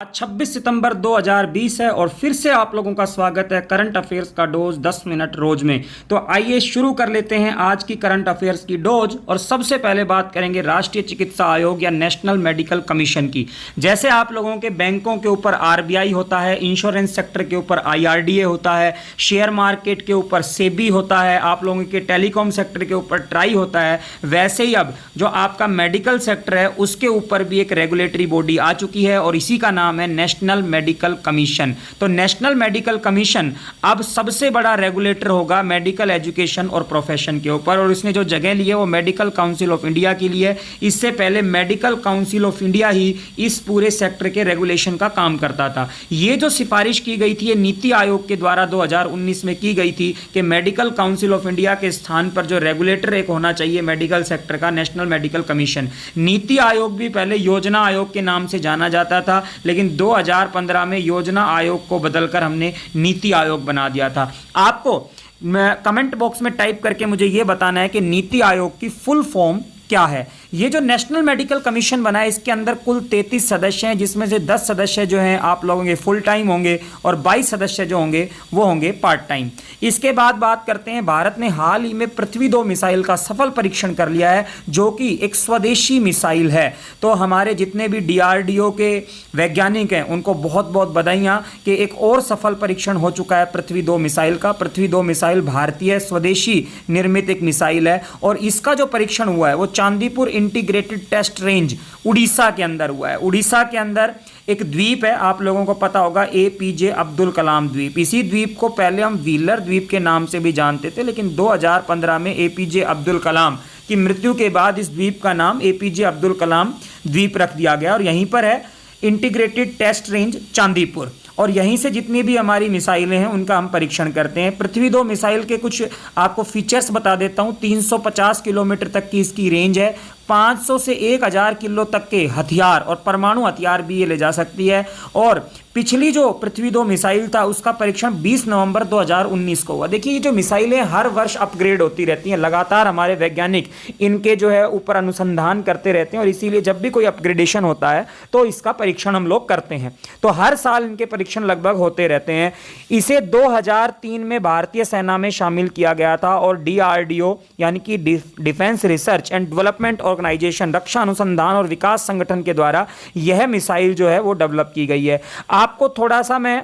आज 26 सितंबर 2020 है और फिर से आप लोगों का स्वागत है करंट अफेयर्स का डोज 10 मिनट रोज में। तो आइए शुरू कर लेते हैं आज की करंट अफेयर्स की डोज। और सबसे पहले बात करेंगे राष्ट्रीय चिकित्सा आयोग या नेशनल मेडिकल कमीशन की। जैसे आप लोगों के बैंकों के ऊपर आरबीआई होता है, इंश्योरेंस सेक्टर के ऊपर आईआरडीए होता है, शेयर मार्केट के ऊपर सेबी होता है, आप लोगों के टेलीकॉम सेक्टर के ऊपर ट्राई होता है, वैसे ही अब जो आपका मेडिकल सेक्टर है उसके ऊपर भी एक रेगुलेटरी बॉडी आ चुकी है और इसी का नाम है नेशनल मेडिकल कमीशन। तो नेशनल मेडिकल कमीशन अब सबसे बड़ा रेगुलेटर होगा मेडिकल एजुकेशन और प्रोफेशन के ऊपर, और इसने जो जगह ली है वो मेडिकल काउंसिल ऑफ इंडिया की लिए। इससे पहले मेडिकल काउंसिल ऑफ इंडिया ही इस पूरे सेक्टर के रेगुलेशन का काम करता था। ये जो सिफारिश की गई थी ये नीति आयोग के द्वारा 2019 में की गई थी कि मेडिकल काउंसिल ऑफ इंडिया के स्थान पर जो रेगुलेटर एक होना चाहिए मेडिकल सेक्टर का, national medical commission. NITI Aayog भी पहले योजना आयोग के नाम से जाना जाता था, लेकिन 2015 में योजना आयोग को बदलकर हमने नीति आयोग बना दिया था। आपको कमेंट बॉक्स में टाइप करके मुझे यह बताना है कि नीति आयोग की फुल फॉर्म क्या है। ये जो नेशनल मेडिकल कमीशन बना है इसके अंदर कुल 33 सदस्य हैं, जिसमें से 10 सदस्य जो हैं आप लोगों के फुल टाइम होंगे और 22 सदस्य जो होंगे वो होंगे पार्ट टाइम। इसके बाद बात करते हैं, भारत ने हाल ही में पृथ्वी 2 मिसाइल का सफल परीक्षण कर लिया है, जो कि एक स्वदेशी मिसाइल है। तो हमारे जितने भी डीआरडीओ के वैज्ञानिक हैं उनको बहुत बहुत बधाइयाँ कि एक और सफल परीक्षण हो चुका है पृथ्वी 2 मिसाइल का। पृथ्वी 2 मिसाइल भारतीय स्वदेशी निर्मित एक मिसाइल है और इसका जो परीक्षण हुआ है वो Chandipur integrated test range Orissa के अंदर हुआ है। उड़ीसा के अंदर एक द्वीप है, आप लोगों को पता होगा, एपीजे अब्दुल कलाम द्वीप। इसी द्वीप को पहले हम व्हीलर द्वीप के नाम से भी जानते थे, लेकिन 2015 में एपीजे अब्दुल कलाम की मृत्यु के बाद इस द्वीप का नाम एपीजे अब्दुल कलाम द्वीप रख दिया गया और यहीं पर है इंटीग्रेटेड टेस्ट रेंज चांदीपुर। और यहीं से जितनी भी हमारी मिसाइलें हैं उनका हम परीक्षण करते हैं। पृथ्वी 2 मिसाइल के कुछ आपको फीचर्स बता देता हूं। 350 किलोमीटर तक की इसकी रेंज है, 500 से 1000 किलो तक के हथियार और परमाणु हथियार भी ये ले जा सकती है। और पिछली जो पृथ्वी 2 मिसाइल था उसका परीक्षण 20 नवंबर 2019 को हुआ। देखिए ये जो मिसाइलें हर वर्ष अपग्रेड होती रहती हैं, लगातार हमारे वैज्ञानिक इनके जो है ऊपर अनुसंधान करते रहते हैं और इसीलिए जब भी कोई अपग्रेडेशन होता है तो इसका परीक्षण हम लोग करते हैं। तो हर साल इनके परीक्षण लगभग होते रहते हैं। इसे 2003 में भारतीय सेना में शामिल किया गया था और डीआरडीओ यानी कि defence research and development organisation, रक्षा अनुसंधान और विकास संगठन के द्वारा यह मिसाइल जो है वो डेवलप की गई है। आपको थोड़ा सा मैं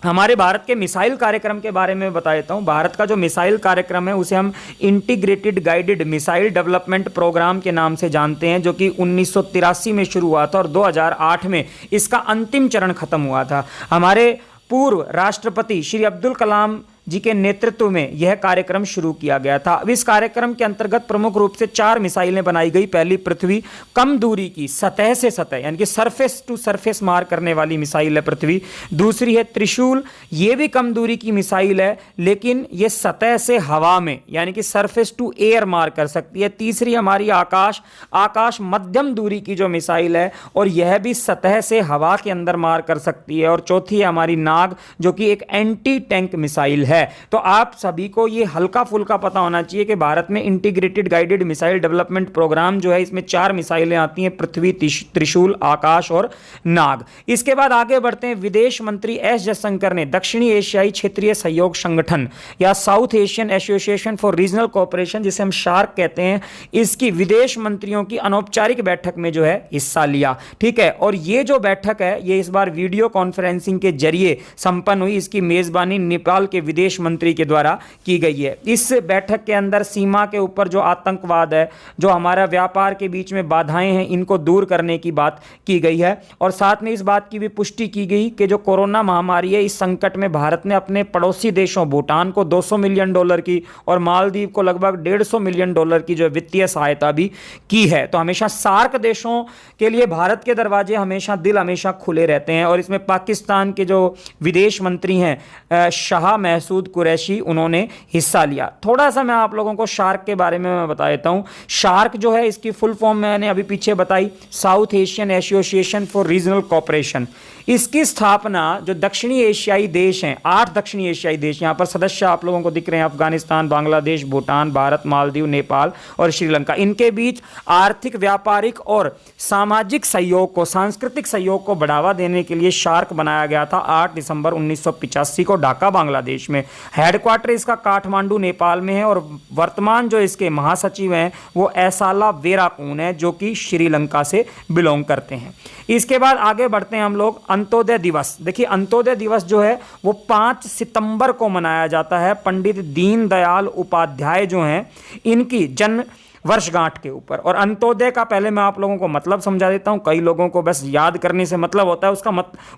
हमारे भारत के मिसाइल कार्यक्रम के बारे में बता देता हूं। भारत का जो मिसाइल कार्यक्रम है उसे हम integrated guided missile development programme के नाम से जानते हैं, जो कि 1983 में शुरू हुआ था और 2008 में इसका अंतिम चरण खत्म हुआ था। हमारे पूर्व राष्ट्रपति श्री अब्दुल कलाम जी के नेतृत्व में यह कार्यक्रम शुरू किया गया था। अब इस कार्यक्रम के अंतर्गत प्रमुख रूप से 4 मिसाइलें बनाई गई। पहली पृथ्वी, कम दूरी की सतह से सतह यानी कि सरफेस टू सरफेस मार करने वाली मिसाइल है पृथ्वी। दूसरी है त्रिशूल, ये भी कम दूरी की मिसाइल है लेकिन ये सतह से हवा में यानी कि सरफेस टू एयर मार कर सकती है। तीसरी हमारी आकाश मध्यम दूरी की जो मिसाइल है और यह भी सतह से हवा के अंदर मार कर सकती है। और चौथी है हमारी नाग, जो कि एक एंटी टैंक मिसाइल है। तो आप सभी को ये हल्का फुल्का पता होना चाहिए कि भारत में integrated guided missile development programme जो है इसमें 4 मिसाइलें आती हैं, पृथ्वी, त्रिशूल, आकाश और नाग। इसके बाद आगे बढ़ते हैं। विदेश मंत्री एस जयशंकर ने दक्षिणी एशियाई क्षेत्रीय सहयोग संगठन या south Asian association for regional cooperation, जिसे हम शार्क कहते हैं, इसकी विदेश मंत्रियों की अनौपचारिक बैठक में जो है हिस्सा लिया। ठीक है, और ये जो बैठक है ये इस बार वीडियो कॉन्फ्रेंसिंग के जरिए संपन्न हुई। इसकी मेजबानी नेपाल के विदेश मंत्री के द्वारा की गई है। इस बैठक के अंदर सीमा के ऊपर जो आतंकवाद है, जो हमारा व्यापार के बीच में बाधाएं हैं, इनको दूर करने की बात की गई है। और साथ में इस बात की भी पुष्टि की गई कि जो कोरोना महामारी है इस संकट में भारत ने अपने पड़ोसी देशों भूटान को $200 मिलियन की और मालदीव को लगभग $150 मिलियन की जो वित्तीय सहायता भी की है। तो हमेशा सार्क देशों के लिए भारत के दरवाजे हमेशा, दिल हमेशा खुले रहते हैं। और इसमें पाकिस्तान के जो विदेश मंत्री हैं शाह महसूद मसूद कुरैशी, उन्होंने हिस्सा लिया। थोड़ा सा मैं आप लोगों को शार्क के बारे में मैं बता देता हूँ। शार्क जो है, इसकी फुल फॉर्म मैंने अभी पीछे बताई, south Asian association for regional cooperation. इसकी स्थापना जो दक्षिणी एशियाई देश हैं, 8 दक्षिणी एशियाई देश यहाँ पर सदस्य आप लोगों को दिख रहे हैं, अफगानिस्तान, बांग्लादेश, भूटान, भारत, मालदीव, नेपाल और श्रीलंका, इनके बीच आर्थिक, व्यापारिक और सामाजिक सहयोग को, सांस्कृतिक सहयोग को बढ़ावा देने के लिए शार्क बनाया गया था 8 दिसंबर 1985 को ढाका, बांग्लादेश में। हेडक्वार्टर इसका काठमांडू, नेपाल में है और वर्तमान जो इसके महासचिव हैं वो एसाला वेराकून है, जो कि श्रीलंका से बिलोंग करते हैं। इसके बाद आगे बढ़ते हैं हम लोग। अंत्योदय दिवस, देखिए अंत्योदय दिवस जो है वो 5 सितंबर को मनाया जाता है। पंडित दीनदयाल उपाध्याय जो हैं, इनकी जन्म वर्षगांठ के ऊपर। और अंत्योदय का पहले मैं आप लोगों को मतलब समझा देता हूं, कई लोगों को बस याद करने से मतलब होता है,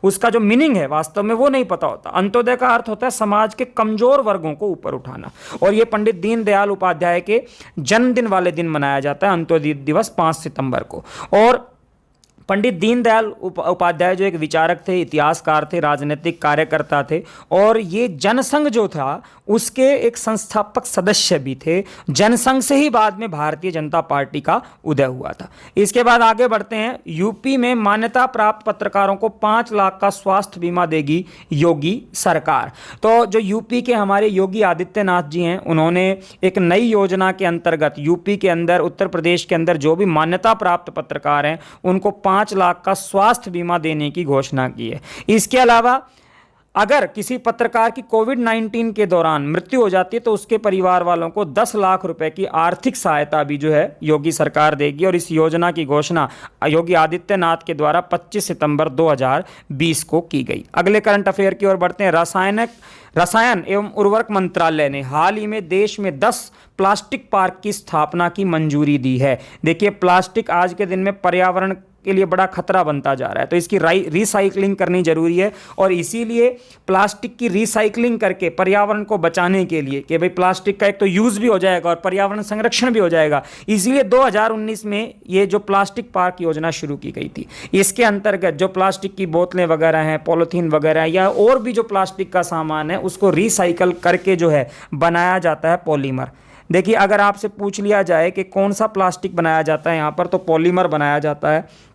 उसका जो मीनिंग है वास्तव में वो नहीं पता होता। अंत्योदय का अर्थ होता है समाज के कमजोर वर्गों को ऊपर उठाना, और ये पंडित दीनदयाल उपाध्याय के जन्मदिन वाले दिन मनाया जाता है अंत्योदय दिवस 5 सितंबर को। और पंडित दीनदयाल उपाध्याय जो एक विचारक थे, इतिहासकार थे, राजनीतिक कार्यकर्ता थे, और ये जनसंघ जो था उसके एक संस्थापक सदस्य भी थे। जनसंघ से ही बाद में भारतीय जनता पार्टी का उदय हुआ था। इसके बाद आगे बढ़ते हैं। यूपी में मान्यता प्राप्त पत्रकारों को 5 लाख का स्वास्थ्य बीमा देगी योगी सरकार। तो जो यूपी के हमारे योगी आदित्यनाथ जी हैं, उन्होंने एक नई योजना के अंतर्गत यूपी के अंदर, उत्तर प्रदेश के अंदर जो भी मान्यता प्राप्त पत्रकार हैं उनको 5 लाख का स्वास्थ्य बीमा देने की घोषणा की है। इसके अलावा अगर किसी पत्रकार की कोविड-19 के दौरान मृत्यु हो जाती है तो उसके परिवार वालों को 10 लाख रुपए की आर्थिक सहायता भी जो है योगी सरकार देगी। और इस योजना की घोषणा योगी आदित्यनाथ के द्वारा 25 सितंबर 2020 को की गई। अगले करंट अफेयर की ओर बढ़ते हैं। रसायन एवं उर्वरक मंत्रालय ने हाल ही में देश में 10 प्लास्टिक पार्क की स्थापना की मंजूरी दी है। देखिए, प्लास्टिक आज के दिन में पर्यावरण के लिए बड़ा खतरा बनता जा रहा है, तो इसकी रिसाइकलिंग करनी जरूरी है। और इसीलिए प्लास्टिक की रिसाइकलिंग करके पर्यावरण को बचाने के लिए, कि भाई प्लास्टिक का एक तो यूज भी हो जाएगा और पर्यावरण संरक्षण भी हो जाएगा, इसीलिए 2019 में ये जो प्लास्टिक पार्क योजना शुरू की गई थी। इसके अंतर्गत जो प्लास्टिक की बोतलें वगैरह हैं, पॉलीथीन वगैरह या और भी जो प्लास्टिक का सामान है, उसको रिसाइकल करके जो है बनाया जाता है पॉलीमर। देखिए, अगर आपसे पूछ लिया जाए कि कौन सा प्लास्टिक बनाया जाता है यहाँ पर, तो पॉलीमर बनाया जाता है।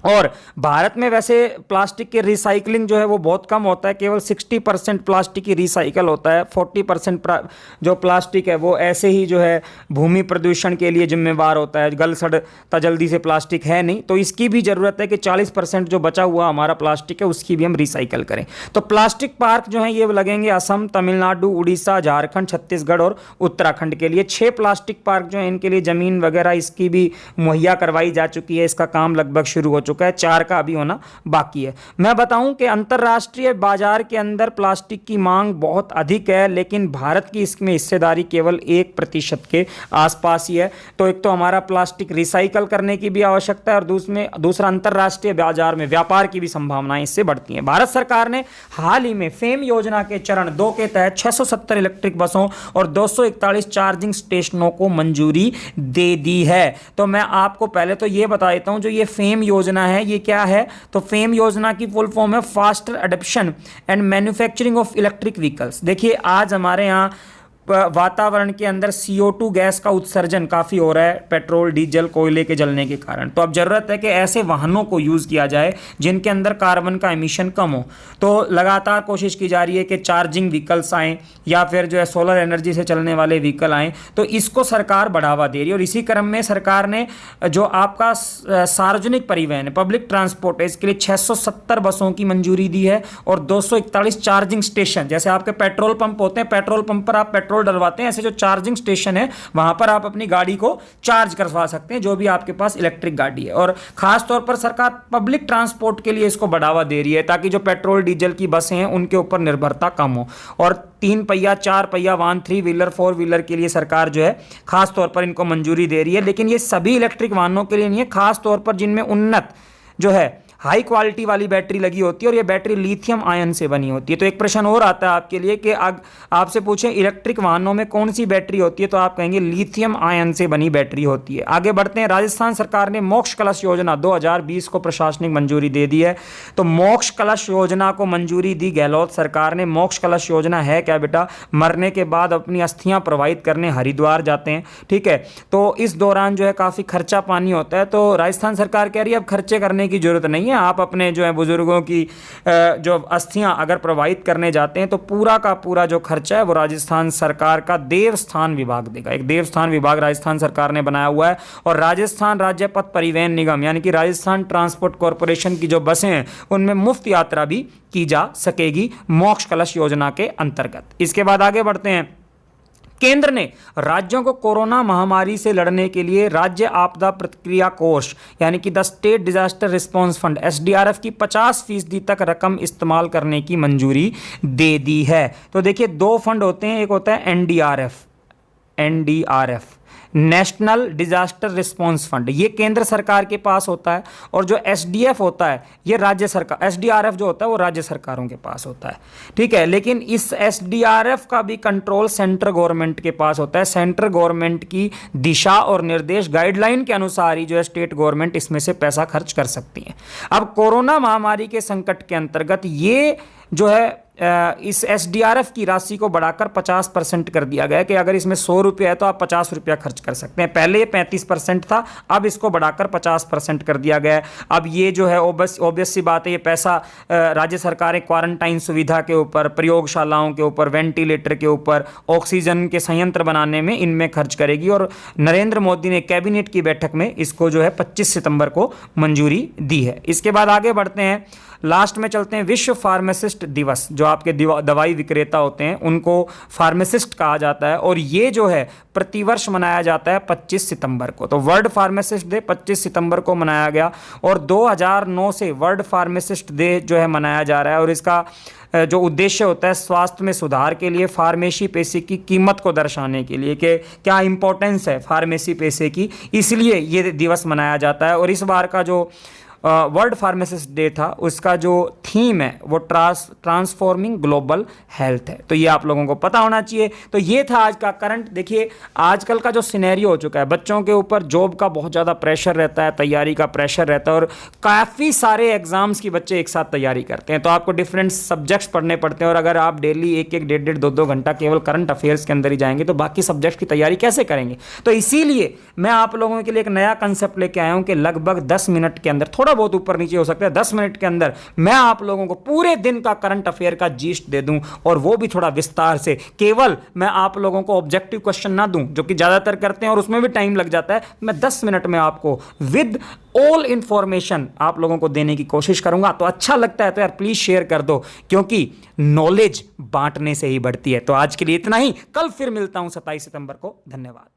और भारत में वैसे प्लास्टिक के रिसाइकलिंग जो है वो बहुत कम होता है, केवल 60% प्लास्टिक की रिसाइकल होता है। 40% जो प्लास्टिक है वो ऐसे ही जो है भूमि प्रदूषण के लिए जिम्मेवार होता है, गल सड़ता जल्दी से प्लास्टिक है नहीं। तो इसकी भी ज़रूरत है कि 40% जो बचा हुआ हमारा प्लास्टिक है उसकी भी हम रिसाइकल करें। तो प्लास्टिक पार्क जो है ये लगेंगे असम, तमिलनाडु, उड़ीसा, झारखंड, छत्तीसगढ़ और उत्तराखंड के लिए। 6 प्लास्टिक पार्क जो है इनके लिए ज़मीन वगैरह इसकी भी मुहैया करवाई जा चुकी है, इसका काम लगभग शुरू हो चुका है। 4 का अभी होना बाकी है। मैं बताऊं कि अंतर्राष्ट्रीय बाजार के अंदर प्लास्टिक की मांग बहुत अधिक है, लेकिन भारत की इसमें हिस्सेदारी केवल 1% के आसपास ही है। तो एक तो हमारा प्लास्टिक रिसाइकल करने की भी आवश्यकता है, और दूसरा अंतर्राष्ट्रीय बाजार में व्यापार की भी संभावनाएं इससे बढ़ती हैं। भारत सरकार ने हाल ही में फेम योजना के चरण 2 के तहत 670 इलेक्ट्रिक बसों और 241 चार्जिंग स्टेशनों को मंजूरी दे दी है। तो मैं आपको पहले तो ये बता देता हूं, जो ये फेम योजना है ये क्या है। तो फेम योजना की फुल फॉर्म है faster adoption and manufacturing of electric vehicles. देखिए, आज हमारे यहाँ वातावरण के अंदर CO2 गैस का उत्सर्जन काफ़ी हो रहा है पेट्रोल, डीजल, कोयले के जलने के कारण। तो अब ज़रूरत है कि ऐसे वाहनों को यूज़ किया जाए जिनके अंदर कार्बन का एमिशन कम हो। तो लगातार कोशिश की जा रही है कि चार्जिंग व्हीकल्स आएँ या फिर जो है सोलर एनर्जी से चलने वाले व्हीकल आएँ। तो इसको सरकार बढ़ावा दे रही है, और इसी क्रम में सरकार ने जो आपका सार्वजनिक परिवहन है, पब्लिक ट्रांसपोर्ट है, इसके लिए 670 बसों की मंजूरी दी है और 241 चार्जिंग स्टेशन, जैसे आपके पेट्रोल पंप होते हैं, पेट्रोल पंप पर आप पेट्रोल डलवाते हैं, ऐसे जो चार्जिंग स्टेशन है वहां पर आप अपनी गाड़ी को चार्ज करवा सकते हैं, जो भी आपके पास इलेक्ट्रिक गाड़ी है। और खास तौर पर सरकार पब्लिक ट्रांसपोर्ट के लिए इसको बढ़ावा दे रही है, ताकि जो पेट्रोल डीजल की बसें हैं उनके ऊपर निर्भरता कम हो। और 3 पहिया 4 पहिया वाहन, 3 व्हीलर 4 व्हीलर के लिए सरकार जो है खास तौर पर इनको मंजूरी दे रही है। लेकिन ये सभी इलेक्ट्रिक वाहनों के लिए नहीं है, खास तौर पर जिनमें उन्नत जो है हाई क्वालिटी वाली बैटरी लगी होती है और ये बैटरी लिथियम आयन से बनी होती है। तो एक प्रश्न और आता है आपके लिए कि आपसे पूछें इलेक्ट्रिक वाहनों में कौन सी बैटरी होती है, तो आप कहेंगे लिथियम आयन से बनी बैटरी होती है। आगे बढ़ते हैं। राजस्थान सरकार ने मोक्ष कलश योजना 2020 को प्रशासनिक मंजूरी दे दी है। तो मोक्ष कलश योजना को मंजूरी दी गहलोत सरकार ने। मोक्ष कलश योजना है क्या बेटा? मरने के बाद अपनी अस्थियां प्रवाहित करने हरिद्वार जाते हैं, ठीक है। तो इस दौरान जो है काफ़ी खर्चा पानी होता है। तो राजस्थान सरकार कह रही है अब खर्चे करने की जरूरत नहीं है, आप अपने जो है बुजुर्गों की जो अस्थियां अगर प्रवाहित करने जाते हैं तो पूरा का पूरा जो खर्चा है वो राजस्थान सरकार का देवस्थान विभाग देगा। एक देवस्थान विभाग राजस्थान सरकार ने बनाया हुआ है। और राजस्थान राज्य पथ परिवहन निगम यानी कि राजस्थान ट्रांसपोर्ट कॉरपोरेशन की जो बसें हैं उनमें मुफ्त यात्रा भी की जा सकेगी मोक्ष कलश योजना के अंतर्गत। इसके बाद आगे बढ़ते हैं। केंद्र ने राज्यों को कोरोना महामारी से लड़ने के लिए राज्य आपदा प्रतिक्रिया कोष यानी कि the state disaster response fund SDRF की 50% तक रकम इस्तेमाल करने की मंजूरी दे दी है। तो देखिए दो फंड होते हैं, एक होता है NDRF national disaster response fund, ये केंद्र सरकार के पास होता है। और जो SDF होता है ये राज्य सरकार, SDRF जो होता है वो राज्य सरकारों के पास होता है, ठीक है। लेकिन इस SDRF का भी कंट्रोल सेंट्रल गवर्नमेंट के पास होता है। सेंट्रल गवर्नमेंट की दिशा और निर्देश गाइडलाइन के अनुसार ही जो है स्टेट गवर्नमेंट इसमें से पैसा खर्च कर सकती है। अब कोरोना महामारी के संकट के अंतर्गत ये जो है इस SDRF की राशि को बढ़ाकर 50% कर दिया गया कि अगर इसमें 100 रुपये है तो आप 50 रुपया खर्च कर सकते हैं। पहले ये 35% था, अब इसको बढ़ाकर 50% कर दिया गया है। अब ये जो है ऑब्वियस सी बात है, ये पैसा राज्य सरकारें क्वारंटाइन सुविधा के ऊपर, प्रयोगशालाओं के ऊपर, वेंटिलेटर के ऊपर, ऑक्सीजन के संयंत्र बनाने में इनमें खर्च करेगी। और नरेंद्र मोदी ने कैबिनेट की बैठक में इसको जो है 25 सितंबर को मंजूरी दी है। इसके बाद आगे बढ़ते हैं, लास्ट में चलते हैं। विश्व फार्मासिस्ट दिवस, जो आपके दवाई विक्रेता होते हैं उनको फार्मासिस्ट कहा जाता है और ये जो है प्रतिवर्ष मनाया जाता है 25 सितंबर को। तो वर्ल्ड फार्मासिस्ट डे 25 सितंबर को मनाया गया और 2009 से वर्ल्ड फार्मासिस्ट डे जो है मनाया जा रहा है। और इसका जो उद्देश्य होता है स्वास्थ्य में सुधार के लिए, फार्मेसी पेशे की कीमत को दर्शाने के लिए कि क्या इंपॉर्टेंस है फार्मेसी पेशे की, इसलिए ये दिवस मनाया जाता है। और इस बार का जो वर्ल्ड फार्मासिस्ट डे था उसका जो थीम है वो ट्रांसफॉर्मिंग ग्लोबल हेल्थ है। तो ये आप लोगों को पता होना चाहिए। तो ये था आज का करंट। देखिए आजकल का जो सिनेरियो हो चुका है, बच्चों के ऊपर जॉब का बहुत ज़्यादा प्रेशर रहता है, तैयारी का प्रेशर रहता है और काफ़ी सारे एग्जाम्स की बच्चे एक साथ तैयारी करते हैं। तो आपको डिफरेंट सब्जेक्ट्स पढ़ने पड़ते हैं और अगर आप डेली एक डेढ़ 2 घंटा केवल करंट अफेयर्स के अंदर ही जाएंगे तो बाकी सब्जेक्ट्स की तैयारी कैसे करेंगे। तो इसीलिए मैं आप लोगों के लिए एक नया कंसेप्ट लेके आया हूँ कि लगभग 10 मिनट के अंदर, थोड़ा बहुत ऊपर नीचे हो सकता है, 10 मिनट के अंदर मैं आप लोगों को पूरे दिन का करंट अफेयर का जीस्ट दे दूं और वो भी थोड़ा विस्तार से। केवल मैं आप लोगों को ऑब्जेक्टिव क्वेश्चन ना दूं जो कि ज्यादातर करते हैं और उसमें भी टाइम लग जाता है। मैं 10 मिनट में आपको विद ऑल इंफॉर्मेशन आप लोगों को देने की कोशिश करूंगा। तो अच्छा लगता है तो यार प्लीज शेयर कर दो, क्योंकि नॉलेज बांटने से ही बढ़ती है। तो आज के लिए इतना ही, कल फिर मिलता हूं 27 सितंबर को। धन्यवाद।